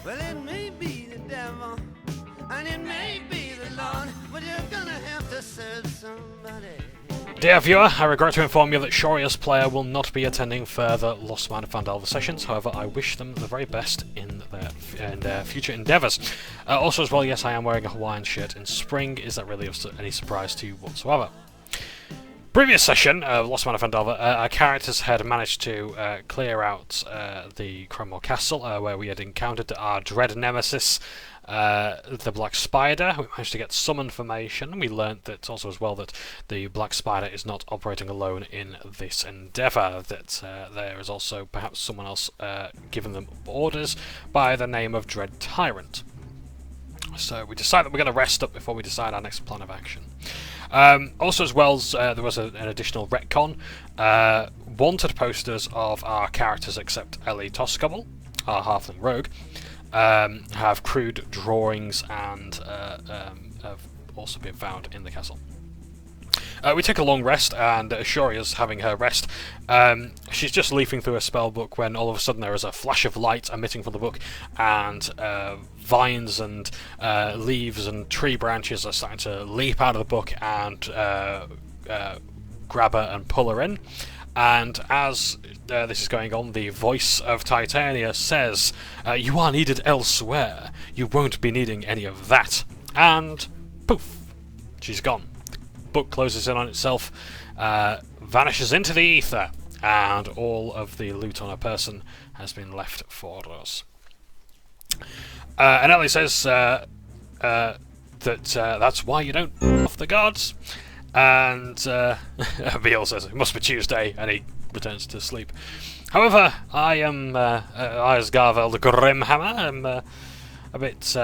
Well, it may be the devil, and it may be the Lord, but you're gonna have to serve somebody. Dear viewer, I regret to inform you that Shoria's player will not be attending further Lost Mine of Phandelver sessions. However, I wish them the very best in their future endeavours. Also as well, yes, I am wearing a Hawaiian shirt in spring. Is that really of any surprise to you whatsoever? Previous session, Lost Mine of Phandelver, our characters had managed to clear out the Cromwell Castle, where we had encountered our dread nemesis, the Black Spider. We managed to get some information. We learnt that also as well that the Black Spider is not operating alone in this endeavour, that there is also perhaps someone else giving them orders by the name of Dread Tyrant. So we decide that we're going to rest up before we decide our next plan of action. Also as well, there was an additional retcon. Wanted posters of our characters except Ellie Toscobble, our halfling rogue, have crude drawings and have also been found in the castle. We took a long rest, and Shoria's having her rest. She's just leafing through a spell book when all of a sudden there is a flash of light emitting from the book, and vines and leaves and tree branches are starting to leap out of the book and grab her and pull her in. And as this is going on, the voice of Titania says, "You are needed elsewhere. You won't be needing any of that." And poof, she's gone. Book closes in on itself, vanishes into the ether, and all of the loot on her person has been left for us. And Ellie says that that's why you don't off the guards. And Beale says it must be Tuesday, and he returns to sleep. However, I am, as Garvel the Grimhammer, am a bit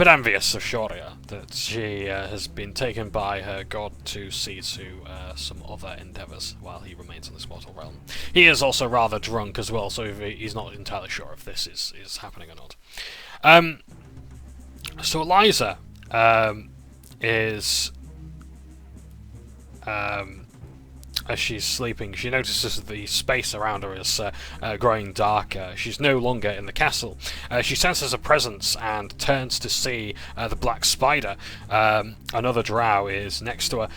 envious of Shoria, that she has been taken by her god to see to some other endeavours while he remains in this mortal realm. He is also rather drunk as well, so he's not entirely sure if this is happening or not. So Eliza is... as she's sleeping, she notices the space around her is growing darker. She's no longer in the castle. She senses a presence and turns to see the Black Spider. Another drow is next to her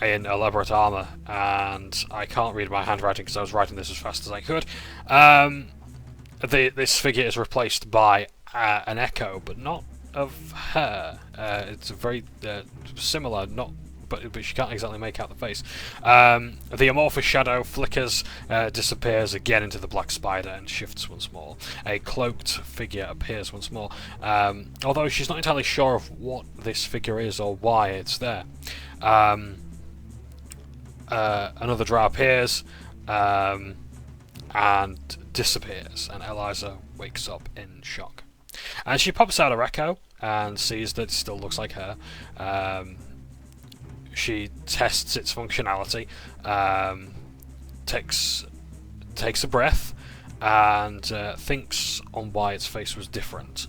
in elaborate armour, and I can't read my handwriting because I was writing this as fast as I could. This figure is replaced by an echo, but not of her. It's a very similar, but she can't exactly make out the face. The amorphous shadow flickers, disappears again into the Black Spider, and shifts once more. A cloaked figure appears once more, although she's not entirely sure of what this figure is or why it's there. Another drow appears, and disappears, and Eliza wakes up in shock. And she pops out her echo, and sees that it still looks like her. She tests its functionality, takes a breath, and thinks on why its face was different.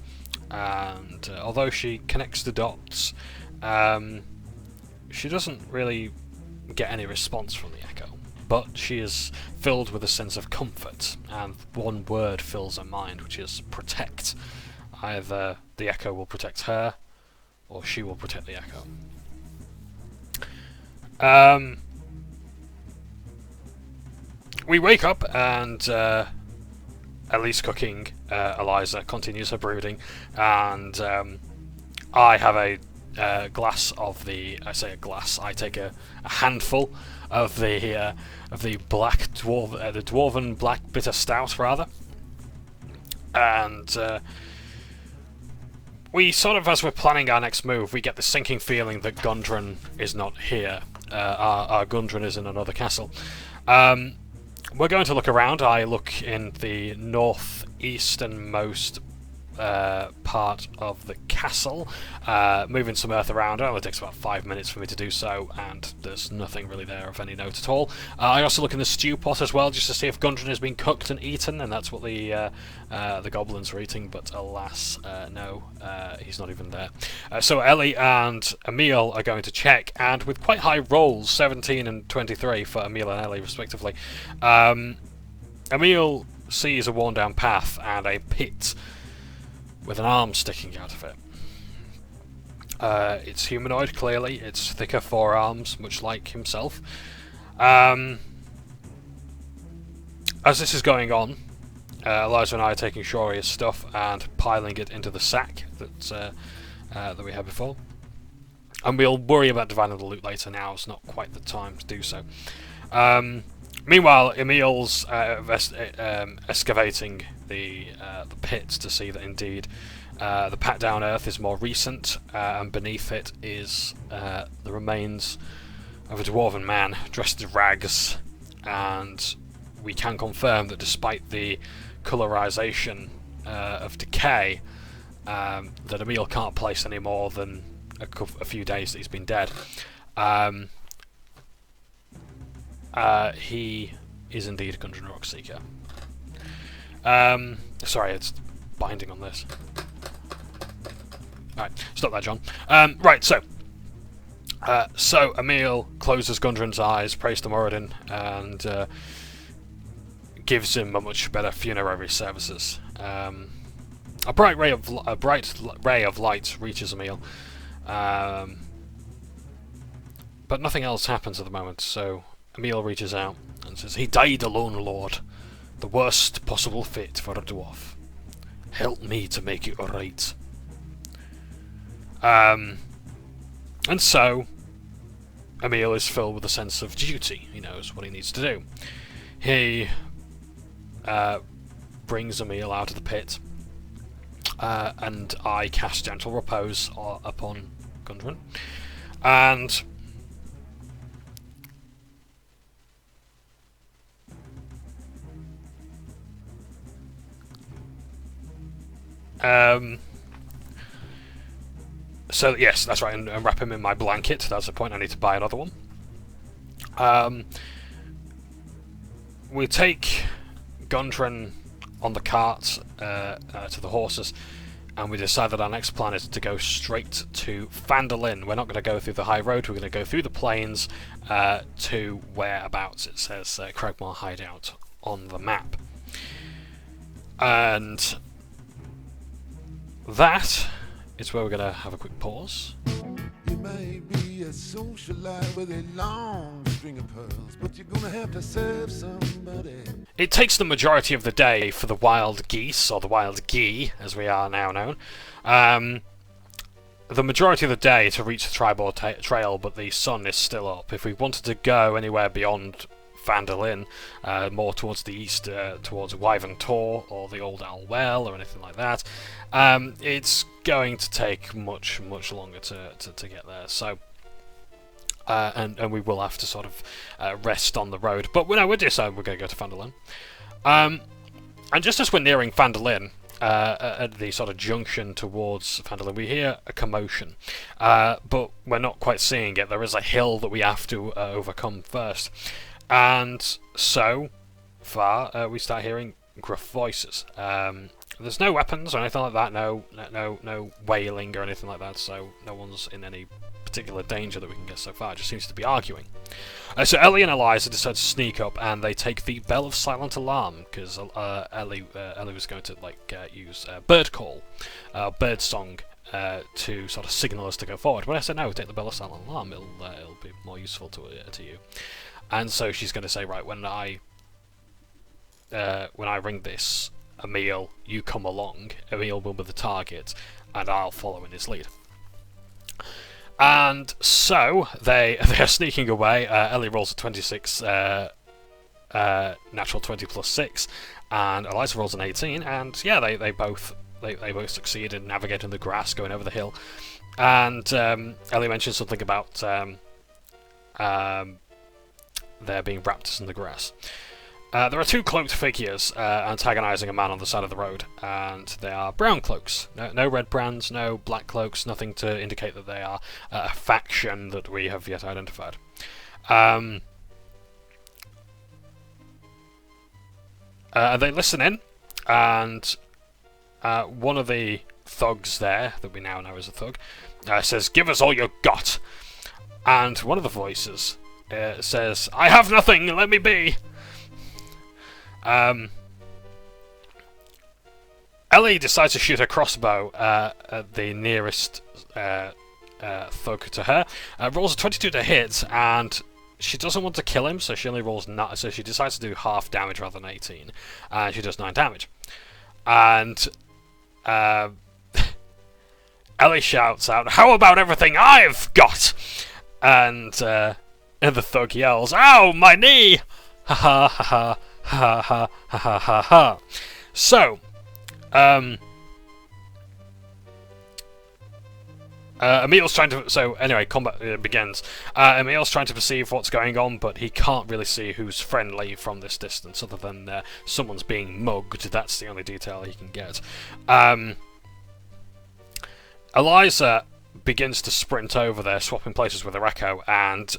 And although she connects the dots, she doesn't really get any response from the echo. But she is filled with a sense of comfort, and one word fills her mind, which is protect. Either the echo will protect her, or she will protect the echo. We wake up, and Ellie's cooking. Eliza continues her brooding, and I have a glass of the... I say a glass. I take a handful of the black dwarf, the dwarven black bitter stout, rather, and we sort of, as we're planning our next move, we get the sinking feeling that Gundren is not here. Our Gundren is in another castle. We're going to look around. I look in the northeasternmost part of the castle, moving some earth around. It only takes about 5 minutes for me to do so, and there's nothing really there of any note at all. I also look in the stew pot as well, just to see if Gundren has been cooked and eaten, and that's what the goblins are eating, but alas, no, he's not even there. So Ellie and Emil are going to check, and with quite high rolls, 17 and 23 for Emil and Ellie respectively, Emil sees a worn-down path and a pit with an arm sticking out of it. It's humanoid, clearly. It's thicker forearms, much like himself. As this is going on, Eliza and I are taking Shoria's stuff and piling it into the sack that we had before. And we'll worry about dividing the loot later. Now it's not quite the time to do so. Meanwhile, Emil's excavating the pit to see that indeed the pat down earth is more recent, and beneath it is the remains of a dwarven man dressed in rags, and we can confirm that despite the colorization of decay, that Emil can't place any more than a few days that he's been dead. He is indeed a Gundren Rockseeker. Sorry, it's binding on this. Alright, stop that, John. Right, so Emil closes Gundren's eyes, prays to Moradin, and gives him a much better funerary services. A bright ray of light reaches Emil, but nothing else happens at the moment. So Emil reaches out and says, "He died alone, Lord. The worst possible fate for a dwarf. Help me to make it alright." And so Emil is filled with a sense of duty. He knows what he needs to do. He brings Emil out of the pit, and I cast Gentle Repose upon Gundren, and so yes, that's right, and wrap him in my blanket. That's the point. I need to buy another one. We take Gundren on the cart to the horses, and we decide that our next plan is to go straight to Phandalin. We're not going to go through the high road. We're going to go through the plains to whereabouts it says Cragmore Hideout on the map. And that is where we're going to have a quick pause. You may be a socialite with a long string of pearls, but you're gonna have to serve somebody. It takes the majority of the day for the Wild Geese, or the Wild G.E.E.E., as we are now known, the majority of the day to reach the Tribord Trail, but the sun is still up. If we wanted to go anywhere beyond Phandalin, more towards the east, towards Wyvern Tor or the Old Owl Well or anything like that, it's going to take much longer to get there. So, and we will have to sort of rest on the road. But we're deciding we're going to go to Phandalin. And just as we're nearing Phandalin, at the sort of junction towards Phandalin, we hear a commotion, but we're not quite seeing it. There is a hill that we have to overcome first. And so far, we start hearing gruff voices. There's no weapons or anything like that, no wailing or anything like that, so no one's in any particular danger that we can get so far. It just seems to be arguing. So Ellie and Eliza decide to sneak up, and they take the Bell of Silent Alarm, because Ellie was going to use bird call, bird song, to sort of signal us to go forward. But I said, no, take the Bell of Silent Alarm, it'll be more useful to you. And so she's going to say, right, when I ring this, Emil, you come along. Emil will be the target, and I'll follow in his lead. And so they are sneaking away. Ellie rolls a 26, natural 20 plus 6, and Eliza rolls an 18. And yeah, they both succeed in navigating the grass, going over the hill. And Ellie mentions something about there being raptors in the grass. There are two cloaked figures antagonizing a man on the side of the road, and they are brown cloaks. No red brands, no black cloaks, nothing to indicate that they are a faction that we have yet identified. They listen in, and one of the thugs there, that we now know is a thug, says, "Give us all you got." And one of the voices says, "I have nothing, let me be." Ellie decides to shoot her crossbow at the nearest thug to her. Rolls a 22 to hit, and she doesn't want to kill him, so she only rolls 9. So she decides to do half damage rather than 18, and she does 9 damage. And Ellie shouts out, "How about everything I've got?" And the thug yells, "Ow, my knee!" Ha ha ha ha ha ha ha ha ha. So, Emil's trying to. So anyway, combat begins. Emil's trying to perceive what's going on, but he can't really see who's friendly from this distance, other than someone's being mugged. That's the only detail he can get. Eliza begins to sprint over there, swapping places with Echo, and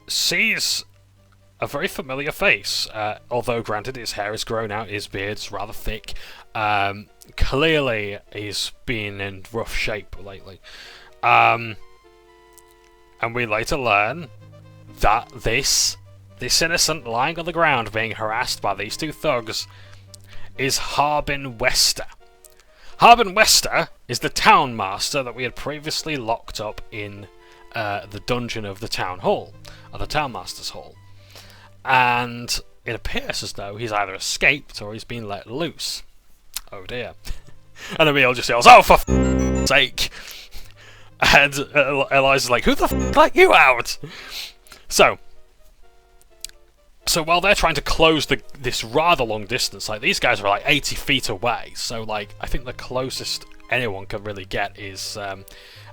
sees a very familiar face. Although, granted, his hair is grown out, his beard's rather thick. Clearly, he's been in rough shape lately. And we later learn that this innocent lying on the ground being harassed by these two thugs is Harbin Wester. Harbin Wester is the town master that we had previously locked up in the dungeon of the town hall, or the town master's hall. And it appears as though he's either escaped or he's been let loose. Oh dear. And Emil just yells, "Oh, for f***'s sake!" And Eliza's like, "Who the f*** let you out?" So while they're trying to close this rather long distance, like, these guys are like 80 feet away, so like I think the closest anyone can really get is I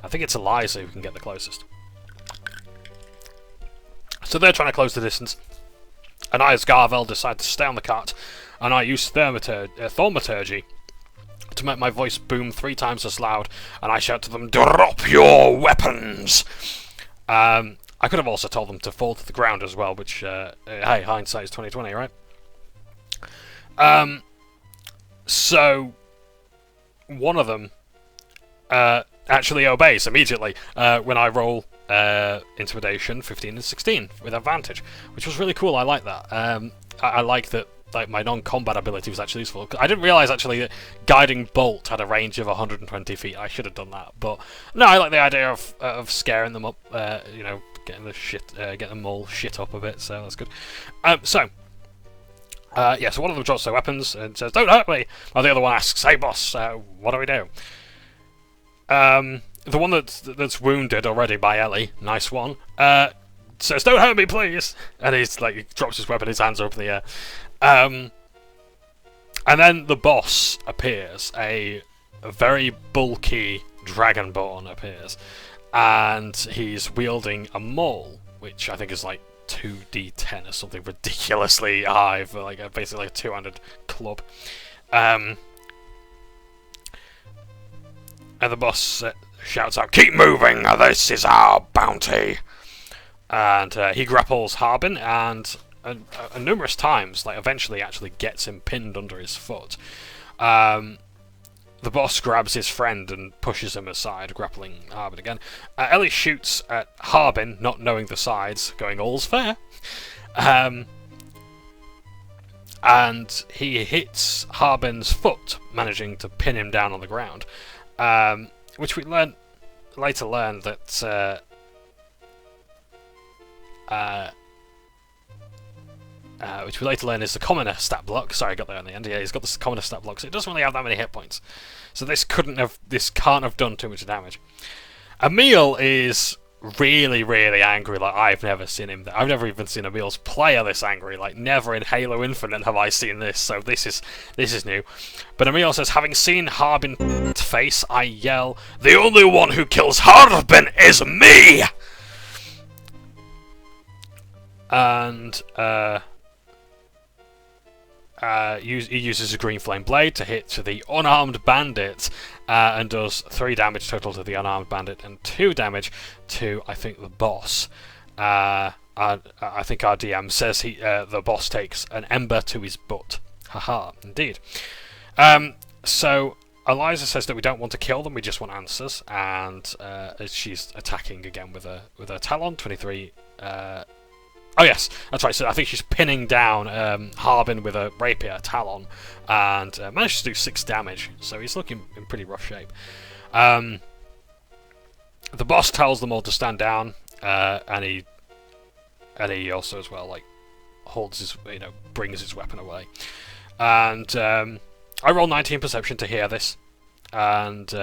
think it's Eliza who can get the closest. So they're trying to close the distance, and I, as Garvel, decide to stay on the cart, and I use thaumaturgy to make my voice boom 3 times as loud, and I shout to them, "Drop your weapons!" I could have also told them to fall to the ground as well, which, hey, hindsight is 20/20, right? So one of them actually obeys immediately when I roll intimidation 15 and 16 with advantage, which was really cool. I like that. I like that. Like, my non-combat ability was actually useful. I didn't realise actually that guiding bolt had a range of 120 feet. I should have done that, but no, I like the idea of scaring them up. You know, getting them all shit up a bit. So that's good. So one of them drops their weapons and says, "Don't hurt me." While the other one asks, "Hey boss, what do we do?" The one that's wounded already by Ellie, nice one, says, "Don't hurt me, please." And he drops his weapon, his hands are up in the air. And then the boss appears. A very bulky dragonborn appears, and he's wielding a maul, which I think is like 2d10 or something ridiculously high for like basically a 200 club. And the boss shouts out, "Keep moving! This is our bounty!" And he grapples Harbin, and numerous times, like, eventually actually gets him pinned under his foot. The boss grabs his friend and pushes him aside, grappling Harbin again. Ellie shoots at Harbin, not knowing the sides, going, "All's fair." And he hits Harbin's foot, managing to pin him down on the ground. Which we later learn that which we later learn is the commoner stat block. Sorry, I got there in the end. Yeah, he's got the commoner stat block, so it doesn't really have that many hit points. So this can't have done too much damage. Emil is really, really angry. Like, I've never seen him. I've never even seen Emil's player this angry. Like, never in Halo Infinite have I seen this. So this is new. But Emil says, "Having seen Harbin's face, I yell, 'The only one who kills Harbin is me!'" And he uses a green flame blade to hit to the unarmed bandit, and does 3 damage total to the unarmed bandit and 2 damage to, I think, the boss. I think our DM says the boss takes an ember to his butt. Haha, indeed. So Eliza says that we don't want to kill them, we just want answers, and she's attacking again with her talon, 23 Oh yes, that's right. So I think she's pinning down Harbin with a rapier, Talon, and managed to do 6 damage. So he's looking in pretty rough shape. The boss tells them all to stand down, and he also as well holds his, brings his weapon away. And I roll 19 perception to hear this, and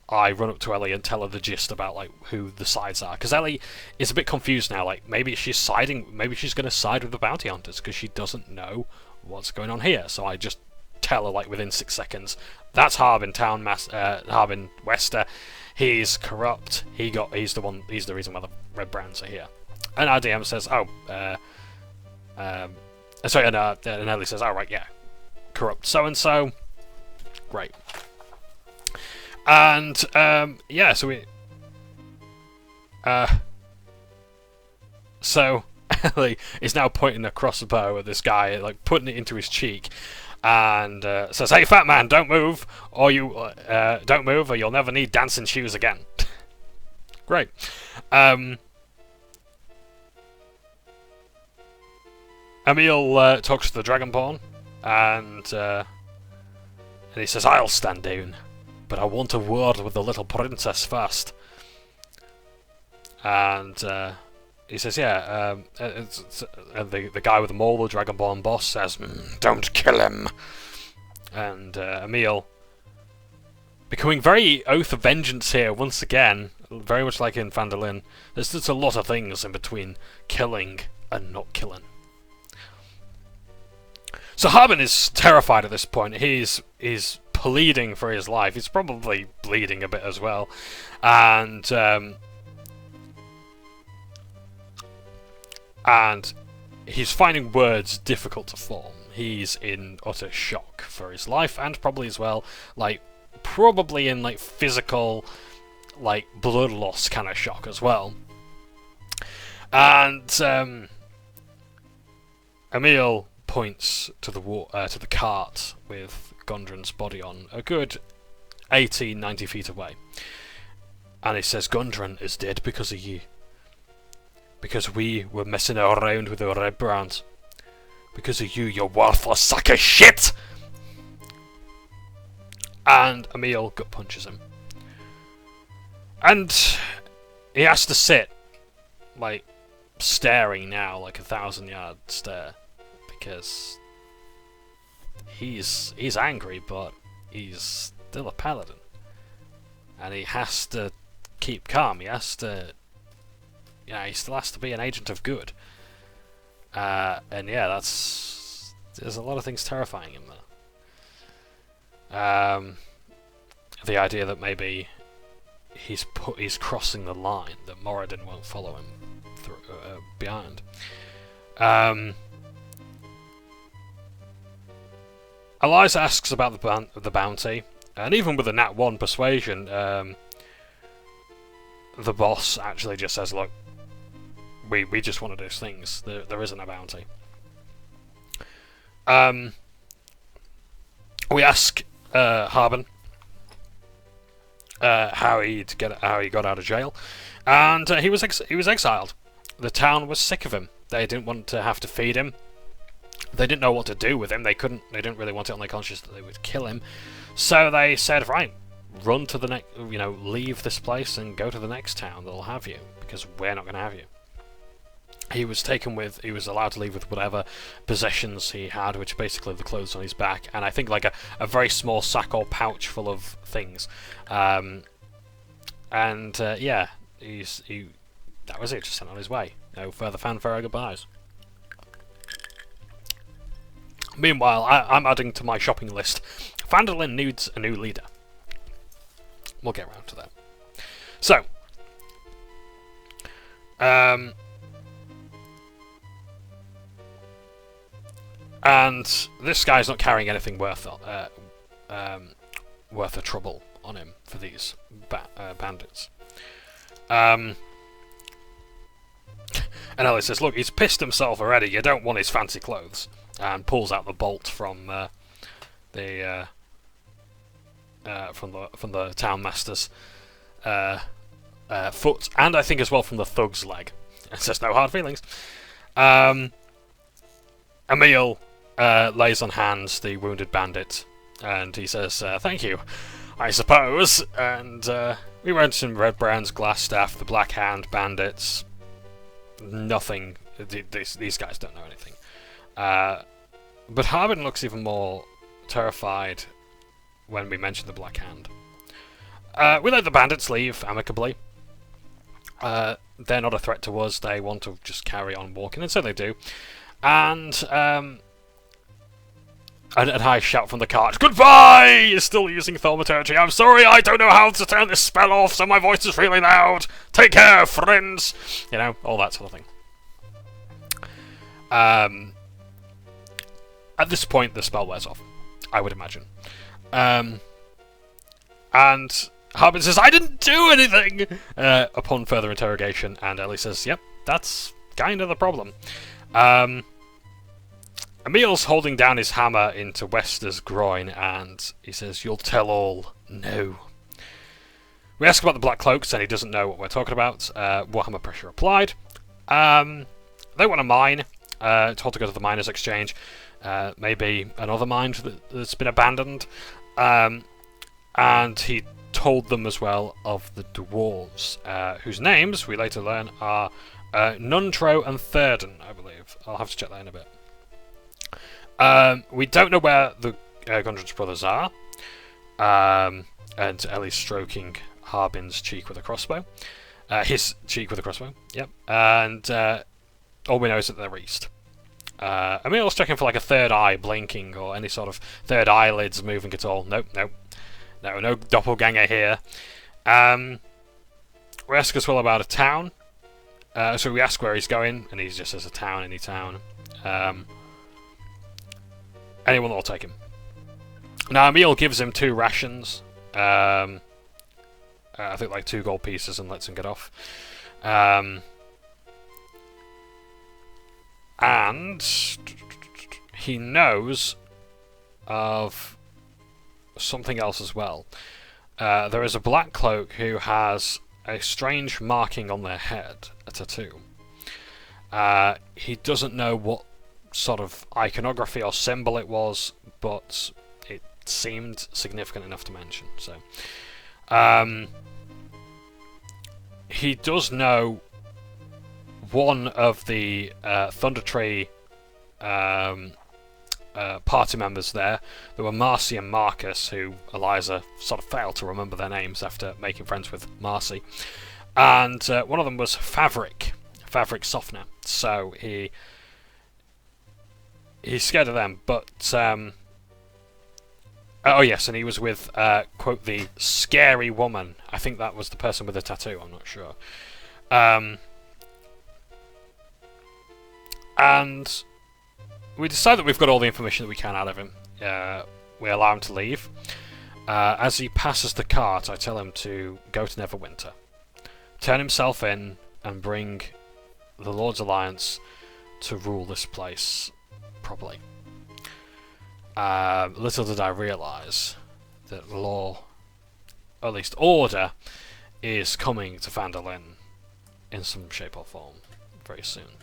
I run up to Ellie and tell her the gist about who the sides are, because Ellie is a bit confused now. Maybe she's going to side with the bounty hunters because she doesn't know what's going on here. So I just tell her within 6 seconds, that's Harbin Harbin Wester. He's corrupt. He's the reason why the red brands are here. And our DM says, and Ellie says, oh right, yeah, corrupt so and so. Great. And so we so Ellie is now pointing a crossbow at this guy, putting it into his cheek, and says, "Hey, fat man, don't move, or you'll never need dancing shoes again." Great. Emil talks to the Dragonborn, and he says, "I'll stand down, but I want a word with the little princess first." And he says, "Yeah." The guy with the mole, the Dragonborn boss, says, "Don't kill him." And Emil, becoming very Oath of Vengeance here once again, very much like in Phandalin. There's a lot of things in between killing and not killing. So Harbin is terrified at this point. He's pleading for his life. He's probably bleeding a bit as well, and he's finding words difficult to form. He's in utter shock for his life, and probably as well, probably in physical, blood loss kind of shock as well. And Emil points to the cart with Gondran's body on, a good 80-90 feet away, and he says, "Gondran is dead because of you. Because we were messing around with the red brands. Because of you, you worthless sack of shit!" And Emil gut punches him. And he has to sit, staring now, a 1,000-yard stare. Because he's angry, but he's still a paladin. And he has to keep calm. He has to... he still has to be an agent of good. And yeah, there's a lot of things terrifying him there. The idea that maybe he's crossing the line, that Moradin won't follow him through behind. Eliza asks about the bounty, and even with a nat 1 persuasion, the boss actually just says, "Look, we just want to do things. There isn't a bounty." We ask Harbin how he got out of jail, and he was exiled. The town was sick of him. They didn't want to have to feed him. They didn't know what to do with him. They didn't really want it on their conscience that they would kill him. So they said, "Right, run to the next, leave this place and go to the next town that'll have you, because we're not going to have you." He was allowed to leave with whatever possessions he had, which are basically the clothes on his back, and I think a very small sack or pouch full of things. Yeah, that was it. Just sent on his way. No further fanfare or goodbyes. Meanwhile, I'm adding to my shopping list. Phandalin needs a new leader. We'll get around to that. So, and this guy's not carrying anything worth a trouble on him for these bandits. And Ellie says, "Look, he's pissed himself already. You don't want his fancy clothes." And pulls out the bolt from the town master's foot, and I think as well from the thug's leg. It says, "No hard feelings." Emil lays on hands the wounded bandit, and he says, "Thank you, I suppose." And we went in Red Brown's glass staff, the Black Hand bandits. Nothing. These guys don't know anything. But Harbin looks even more terrified when we mention the Black Hand. We let the bandits leave amicably. They're not a threat to us. They want to just carry on walking, and so they do. And I shout from the cart, "Goodbye! You're still using thaumaturgy. I'm sorry, I don't know how to turn this spell off, so my voice is really loud. Take care, friends." You know, all that sort of thing. At this point, the spell wears off, I would imagine. And Harbin says, "I didn't do anything!" Upon further interrogation, and Ellie says, "Yep, that's kind of the problem." Emil's holding down his hammer into Wester's groin, and he says, "You'll tell all." "No." We ask about the Black Cloaks, and he doesn't know what we're talking about. Warhammer pressure applied. They want a mine. Told to go to the miners' exchange. Maybe another mine that's been abandoned. And he told them as well of the dwarves, whose names we later learn are Nuntro and Therden, I believe. I'll have to check that in a bit. We don't know where the Gondrans brothers are. And Ellie's stroking Harbin's cheek with a crossbow. His cheek with a crossbow, yep. And all we know is that they're east. Emil's checking for like a third eye blinking or any sort of third eyelids moving at all. Nope. No doppelganger here. We ask as well about a town. So we ask where he's going, and he just says a town, any town. Anyone will take him. Now Emil gives him 2 rations. I think like 2 gold pieces, and lets him get off. And he knows of something else as well. There is a Black Cloak who has a strange marking on their head, a tattoo. He doesn't know what sort of iconography or symbol it was, but it seemed significant enough to mention. So, he does know one of the Thunder Tree party members there. There were Marcy and Marcus, who Eliza sort of failed to remember their names after making friends with Marcy. And one of them was Fabric Softener. So he's scared of them, but oh yes, and he was with quote, the scary woman. I think that was the person with the tattoo, I'm not sure. And we decide that we've got all the information that we can out of him. We allow him to leave. As he passes the cart, I tell him to go to Neverwinter, turn himself in, and bring the Lord's Alliance to rule this place properly. Little did I realise that law, or at least order, is coming to Phandalin in some shape or form very soon.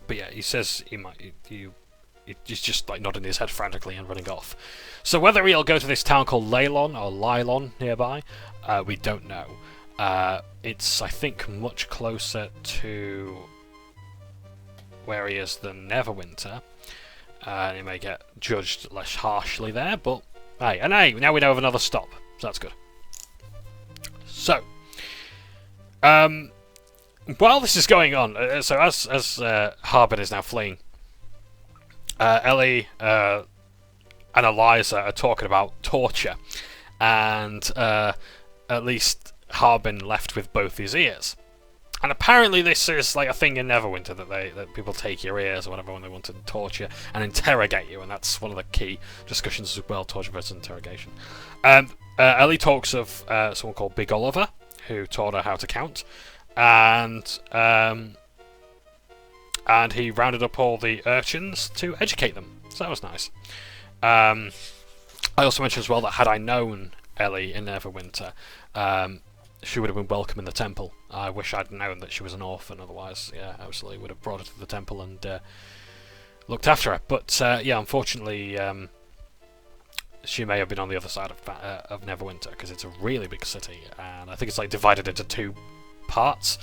But yeah, he says he might. He's just like nodding his head frantically and running off. So whether he'll go to this town called Laylon or Lylon nearby, we don't know. It's, I think, much closer to where he is than Neverwinter. He may get judged less harshly there, but hey, and hey, now we know of another stop, so that's good. So, while this is going on, so as Harbin is now fleeing, Ellie and Eliza are talking about torture, and at least Harbin left with both his ears. And apparently this is like a thing in Neverwinter, that people take your ears or whatever when they want to torture and interrogate you, and that's one of the key discussions as well, torture versus interrogation. Ellie talks of someone called Big Oliver, who taught her how to count, and he rounded up all the urchins to educate them, so that was nice. I also mentioned as well that had I known Ellie in Neverwinter, she would have been welcome in the temple. I wish I'd known that she was an orphan, otherwise, yeah, absolutely would have brought her to the temple and looked after her. But yeah, unfortunately, she may have been on the other side of Neverwinter, because it's a really big city, and I think it's like divided into 2 parts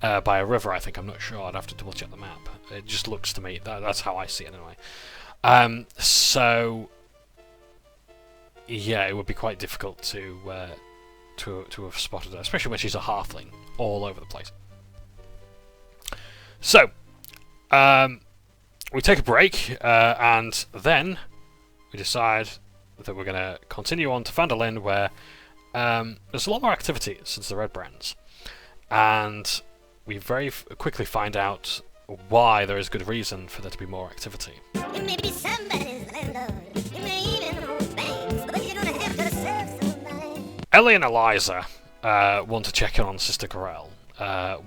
by a river. I think, I'm not sure. I'd have to double check the map. It just looks to me that's how I see it anyway. So yeah, it would be quite difficult to have spotted her, especially when she's a halfling all over the place. So we take a break, and then we decide that we're going to continue on to Phandalin, where there's a lot more activity since the Red Brands, and we very quickly find out why there is good reason for there to be more activity. You may be somebody's landlord. You may even hold banks, but you're gonna have to serve somebody. Ellie and Eliza want to check in on Sister Corell,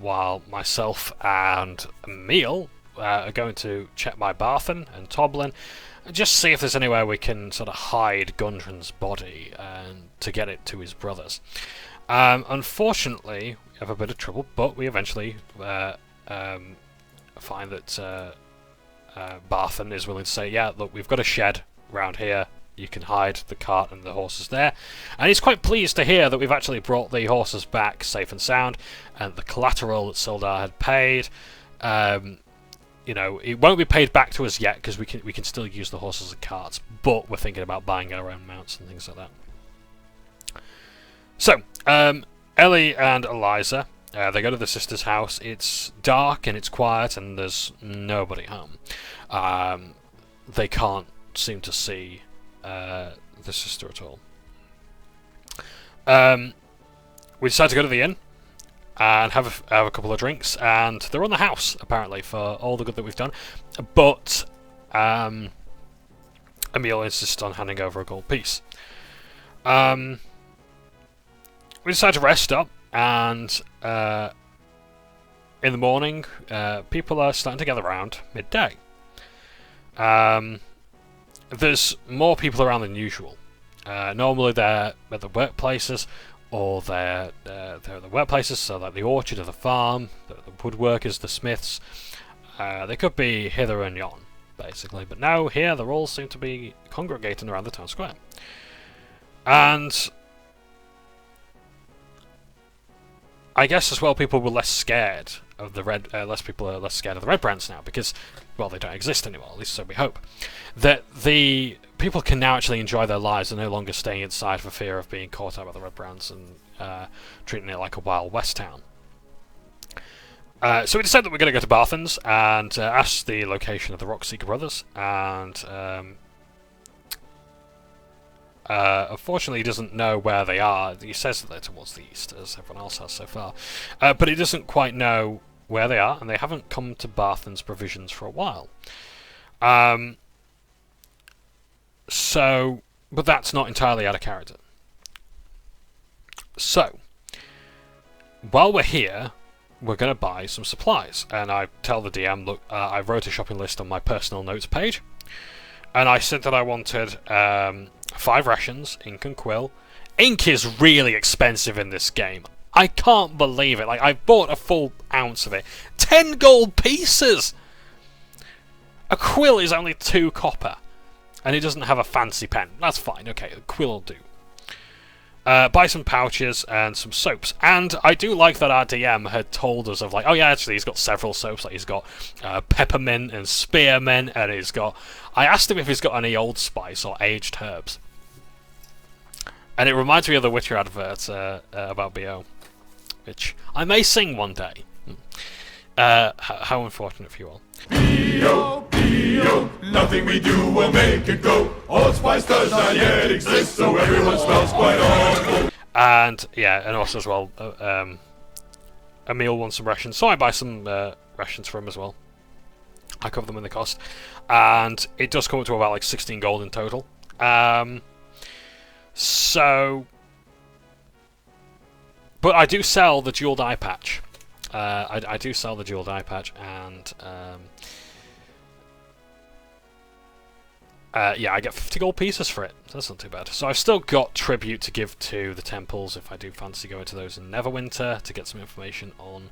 while myself and Emil are going to check by Barthen and Toblin, and just see if there's anywhere we can sort of hide Gundren's body and to get it to his brothers. Unfortunately, we have a bit of trouble, but we eventually find that Barthen is willing to say, yeah, look, we've got a shed around here, you can hide the cart and the horses there. And he's quite pleased to hear that we've actually brought the horses back safe and sound, and the collateral that Sildar had paid, you know, it won't be paid back to us yet, because we can still use the horses and carts, but we're thinking about buying our own mounts and things like that. So, Ellie and Eliza, they go to the sister's house. It's dark and it's quiet and there's nobody home. They can't seem to see the sister at all. We decide to go to the inn and have a couple of drinks, and they're on the house, apparently, for all the good that we've done. But Emil insists on handing over a gold piece. We decide to rest up, and in the morning, people are starting to gather around midday. There's more people around than usual. Normally they're at the workplaces, or they're at the workplaces, so like the orchard or the farm, the woodworkers, the smiths. They could be hither and yon, basically, but now here they all seem to be congregating around the town square. And I guess as well, people were less scared of the people are less scared of the Red Brands now, because, well, they don't exist anymore, at least so we hope. That the people can now actually enjoy their lives and no longer staying inside for fear of being caught out by the Red Brands and treating it like a Wild West town. So we decided that we're going to go to Barthen's and ask the location of the Rockseeker brothers, and unfortunately he doesn't know where they are. He says that they're towards the east, as everyone else has so far, but he doesn't quite know where they are, and they haven't come to Barthen's provisions for a while. But that's not entirely out of character. So, while we're here, we're going to buy some supplies, and I tell the DM, look, I wrote a shopping list on my personal notes page, and I said that I wanted 5 rations, ink and quill. Ink is really expensive in this game. I can't believe it. Like, I bought a full ounce of it. 10 gold pieces! A quill is only 2 copper. And it doesn't have a fancy pen. That's fine, okay, a quill will do. Buy some pouches and some soaps. And I do like that our DM had told us of, like, oh yeah, actually he's got several soaps. Like, he's got peppermint and spearmint, and he's got... I asked him if he's got any Old Spice or aged herbs. And it reminds me of the Witcher advert about BO, which I may sing one day. How unfortunate for you all. B.O., B.O., nothing we do will make it go. Old Spice does not yet exist, so everyone smells quite awful. And, yeah, and also as well, Emil wants some rations, so I buy some rations for him as well. I cover them in the cost. And it does come up to about, like, 16 gold in total. So... But I do sell the jeweled eye patch. I do sell the jeweled eye patch, and Yeah, I get 50 gold pieces for it. So that's not too bad. So I've still got tribute to give to the temples if I do fancy going to those in Neverwinter to get some information on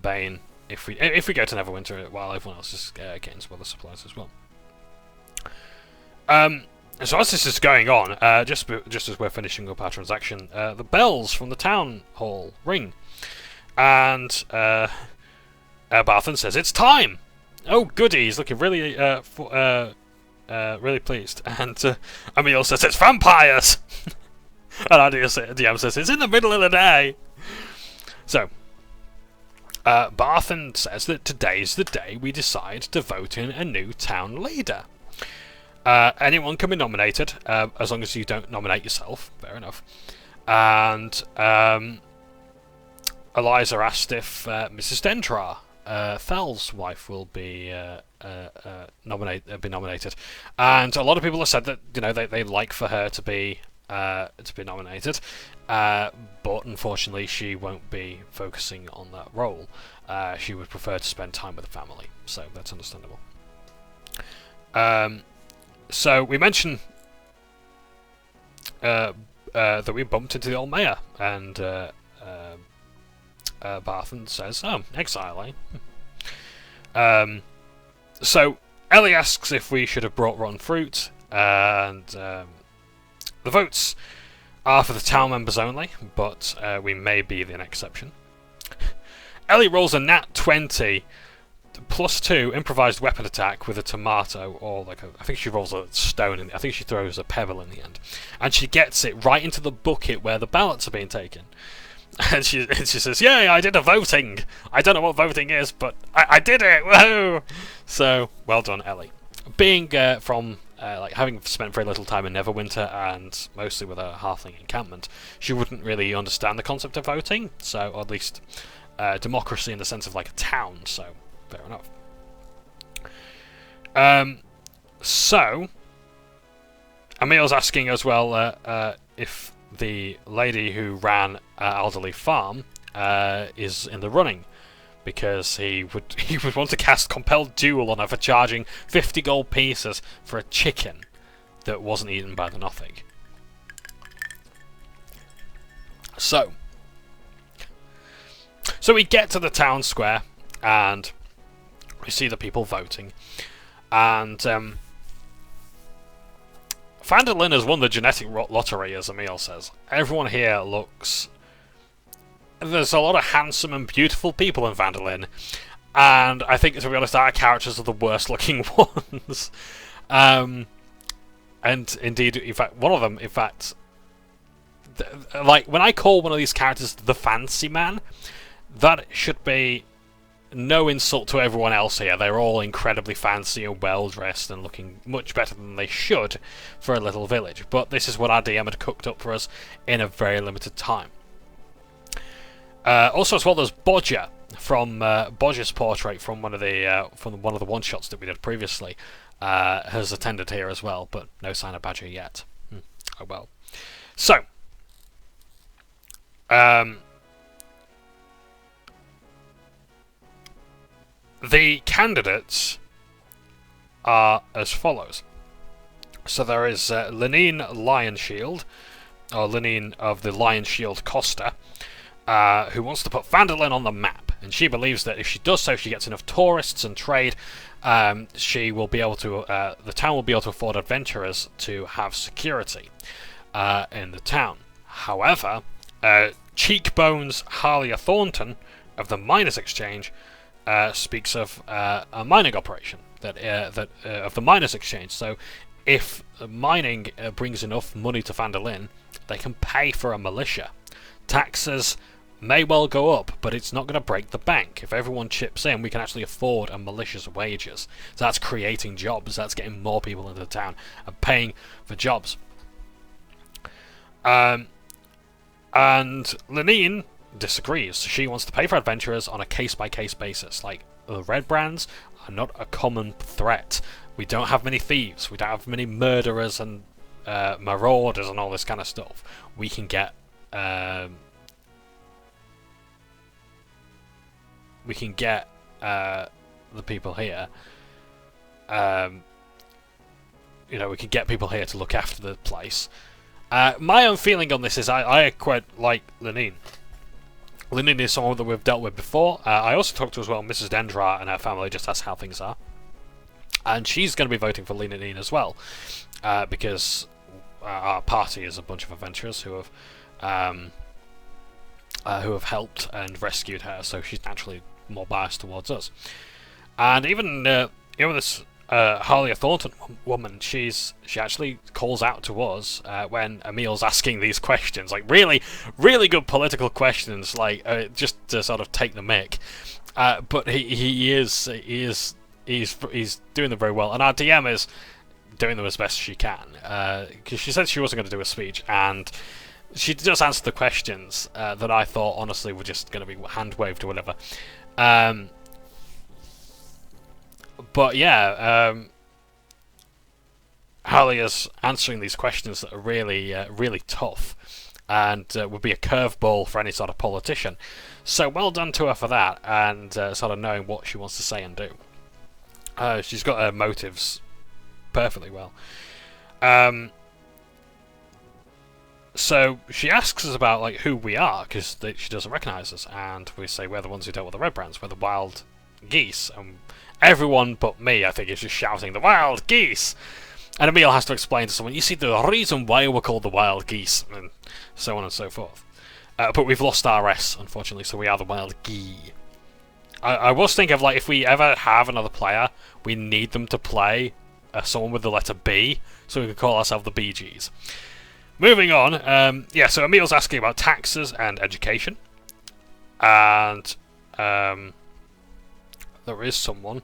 Bane. If we go to Neverwinter while everyone else is getting some other supplies as well. So as this is going on, just as we're finishing up our transaction, the bells from the town hall ring, and Barthen says it's time. Oh goody, he's looking really really pleased, and Emil says it's vampires, and DM says it's in the middle of the day. So Barthen says that today's the day we decide to vote in a new town leader. Anyone can be nominated, as long as you don't nominate yourself. Fair enough. And Eliza asked if Mrs. Dendrar, Thel's wife, will be nominated. And a lot of people have said that they like for her to be nominated, but unfortunately she won't be focusing on that role. She would prefer to spend time with the family, so that's understandable. So we mentioned that we bumped into the old mayor, and Barthen says, "Oh, exile, eh?" So Ellie asks if we should have brought rotten fruit, and the votes are for the town members only, but we may be an exception. Ellie rolls a nat 20. +2 improvised weapon attack with a tomato, or I think she rolls a stone, and I think she throws a pebble in the end, and she gets it right into the bucket where the ballots are being taken. And she says, "Yay! I did a voting. I don't know what voting is, but I did it! Whoa!" So well done, Ellie. Being from having spent very little time in Neverwinter and mostly with a halfling encampment, she wouldn't really understand the concept of voting. So, or at least democracy in the sense of like a town. So. Fair enough. So, Emil's asking as well if the lady who ran Alderley Farm is in the running, because he would want to cast Compelled Duel on her for charging 50 gold pieces for a chicken that wasn't eaten by the Nothing. So we get to the town square, and we see the people voting, and Phandalin has won the genetic lottery, as Emil says. Everyone here looks... There's a lot of handsome and beautiful people in Phandalin, and I think, to be honest, our characters are the worst looking ones. And indeed, in fact, one of them, like, when I call one of these characters the Fancy Man, that should be no insult to everyone else here. They're all incredibly fancy and well-dressed and looking much better than they should for a little village. But this is what our DM had cooked up for us in a very limited time. Also, as well, there's Bodger from Bodger's portrait from one of the one-shots that we did previously. Has attended here as well, but no sign of Badger yet. Oh well. So, the candidates are as follows. So there is Linene Lionshield, or Linene of the Lionshield Costa, who wants to put Phandalin on the map, and she believes that if she does so, she gets enough tourists and trade. She will be able to. The town will be able to afford adventurers to have security in the town. However, Cheekbones Harlia Thornton of the Miners Exchange speaks of a mining operation of the Miners Exchange. So, if mining brings enough money to Phandalin, they can pay for a militia. Taxes may well go up, but it's not going to break the bank. If everyone chips in, we can actually afford a militia's wages. So that's creating jobs. That's getting more people into the town and paying for jobs. And Linene disagrees. She wants to pay for adventurers on a case-by-case basis. Like, the red brands are not a common threat. We don't have many thieves. We don't have many murderers and marauders and all this kind of stuff. We can get the people here you know, we can get people here to look after the place. My own feeling on this is I quite like Lenine. Lenine is someone that we've dealt with before. I also talked to as well Mrs. Dendra and her family, just asked how things are. And she's going to be voting for Lenine as well, because our party is a bunch of adventurers who have helped and rescued her, so she's naturally more biased towards us. And even this Harlia Thornton woman, she actually calls out to us when Emil's asking these questions, like really, really good political questions, like just to sort of take the mick. But he's doing them very well, and our DM is doing them as best she can. Because she said she wasn't going to do a speech, and she just answered the questions that I thought honestly were just going to be hand waved or whatever. But yeah, Harlia's answering these questions that are really, really tough, and would be a curveball for any sort of politician. So well done to her for that, and sort of knowing what she wants to say and do. She's got her motives perfectly well. So she asks us about like who we are, because she doesn't recognise us, and we say we're the ones who dealt with the Red Brands, we're the Wild Geese, and everyone but me, I think, is just shouting, the Wild Geese! And Emil has to explain to someone, you see, the reason why we're called the Wild Geese, and so on and so forth. But we've lost our S, unfortunately, so we are the Wild G.E.E.E. I was thinking of, like, if we ever have another player, we need them to play someone with the letter B, so we can call ourselves the Bee Gees. Moving on, yeah, so Emil's asking about taxes and education. And there is someone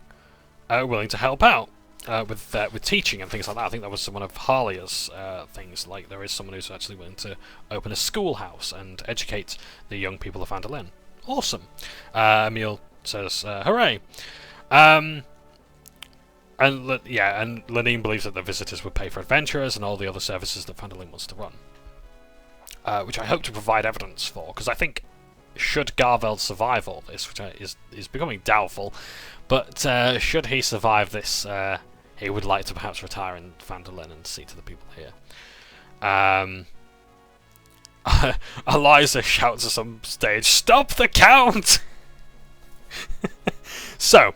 willing to help out with teaching and things like that. I think that was one of Harlia's things. Like, there is someone who's actually willing to open a schoolhouse and educate the young people of Phandalin. Awesome. Emil says, hooray. And Lenine believes that the visitors would pay for adventurers and all the other services that Phandalin wants to run. Which I hope to provide evidence for, because I think should Garveld survive all this, which is becoming doubtful, but should he survive this, he would like to perhaps retire in Phandalin and see to the people here. Eliza shouts at some stage, "Stop the count!" So,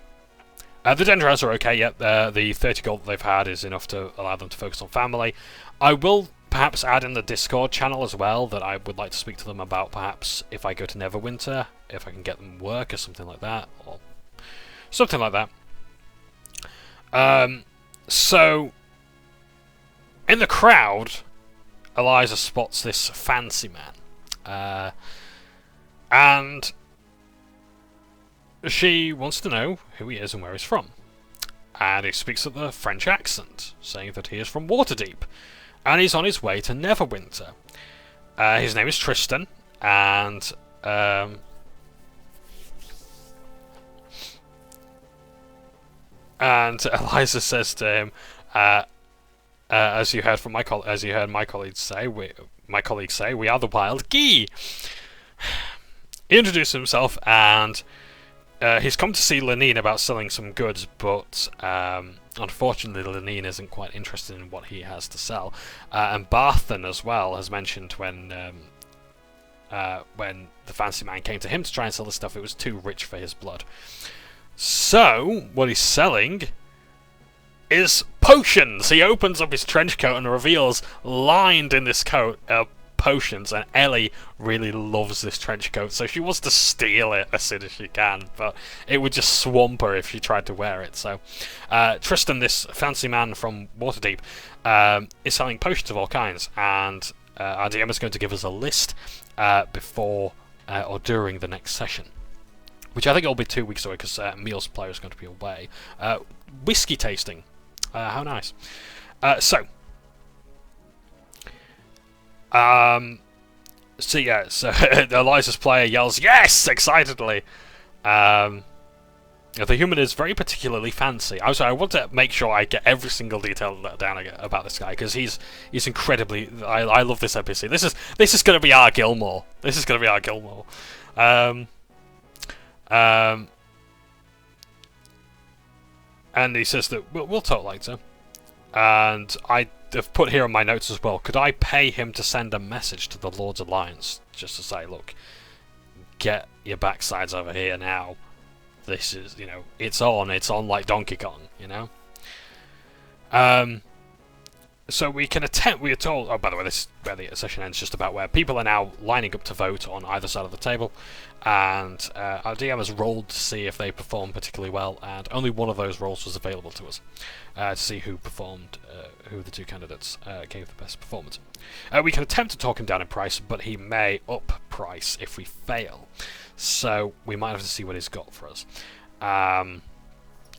the Dendras are okay, yet the 30 gold that they've had is enough to allow them to focus on family. I will perhaps add in the Discord channel as well that I would like to speak to them about, perhaps if I go to Neverwinter, if I can get them work or something like that, or something like that. So, in the crowd, Eliza spots this fancy man, and she wants to know who he is and where he's from. And he speaks with a French accent, saying that he is from Waterdeep, and he's on his way to Neverwinter. His name is Tristan, and Eliza says to him, as you heard my colleagues say, we are the Wild G.E.E.E. He introduced himself, and he's come to see Lenine about selling some goods, but unfortunately Lenine isn't quite interested in what he has to sell. And Barthen as well has mentioned when the fancy man came to him to try and sell the stuff, it was too rich for his blood. So, what he's selling is potions! He opens up his trench coat and reveals, lined in this coat, potions, and Ellie really loves this trench coat, so she wants to steal it as soon as she can, but it would just swamp her if she tried to wear it. So Tristan, this fancy man from Waterdeep, is selling potions of all kinds, and our DM is going to give us a list before or during the next session, which I think will be 2 weeks away, because Emil's player is going to be away. Whiskey tasting. How nice. So Eliza's player yells, "Yes!" excitedly. The human is very particularly fancy. I want to make sure I get every single detail down about this guy, because he's incredibly... I love this NPC. This is going to be our Gilmore. This is going to be our Gilmore. And he says that we'll talk later. And I have put here on my notes as well, could I pay him to send a message to the Lord's Alliance just to say, look, get your backsides over here now. This is, you know, it's on like Donkey Kong, you know? So we can attempt, we are told, oh by the way, this is where the session ends, just about where people are now lining up to vote on either side of the table, and our DM has rolled to see if they perform particularly well, and only one of those rolls was available to us, to see who performed, who the two candidates gave the best performance. We can attempt to talk him down in price, but he may up price if we fail, so we might have to see what he's got for us.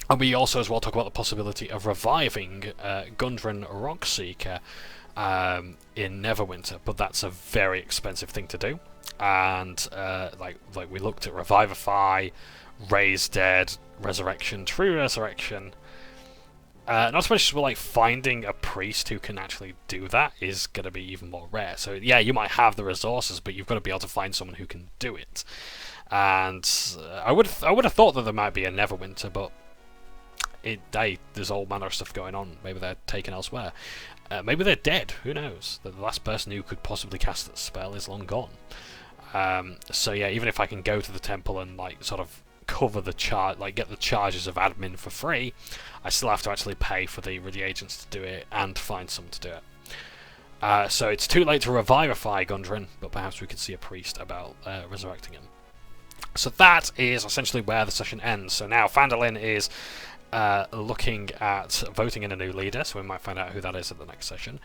And we also as well talk about the possibility of reviving Gundren Rockseeker in Neverwinter, but that's a very expensive thing to do. And like we looked at Revivify, Raise Dead, Resurrection, True Resurrection. Not so much as well, like finding a priest who can actually do that is going to be even more rare. So yeah, you might have the resources, but you've got to be able to find someone who can do it. And I would have thought that there might be a Neverwinter, but there's all manner of stuff going on. Maybe they're taken elsewhere. Maybe they're dead. Who knows? The last person who could possibly cast that spell is long gone. So yeah, even if I can go to the temple and like sort of cover the charge, like get the charges of admin for free, I still have to actually pay for the reagents to do it and find someone to do it. So it's too late to revivify Gundren, but perhaps we could see a priest about resurrecting him. So that is essentially where the session ends. So now Phandalin is looking at voting in a new leader, so we might find out who that is at the next session.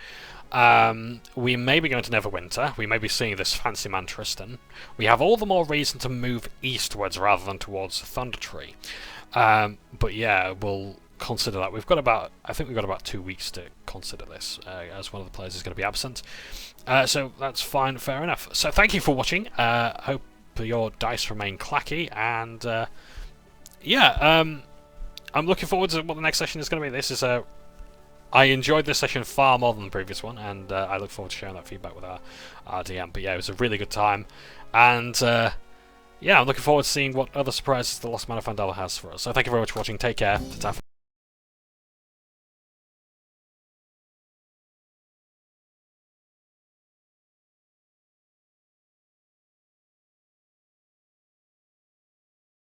We may be going to Neverwinter. We may be seeing this fancy man Tristan. We have all the more reason to move eastwards rather than towards Thundertree. But yeah, we'll consider that. I think we've got about 2 weeks to consider this, as one of the players is going to be absent. So that's fine, fair enough. So thank you for watching. Hope your dice remain clacky, and I'm looking forward to what the next session is going to be. This is I enjoyed this session far more than the previous one, and I look forward to sharing that feedback with our DM. But yeah, it was a really good time, and yeah, I'm looking forward to seeing what other surprises the Lost Man of Phandalin has for us. So thank you very much for watching. Take care. Ta-ta.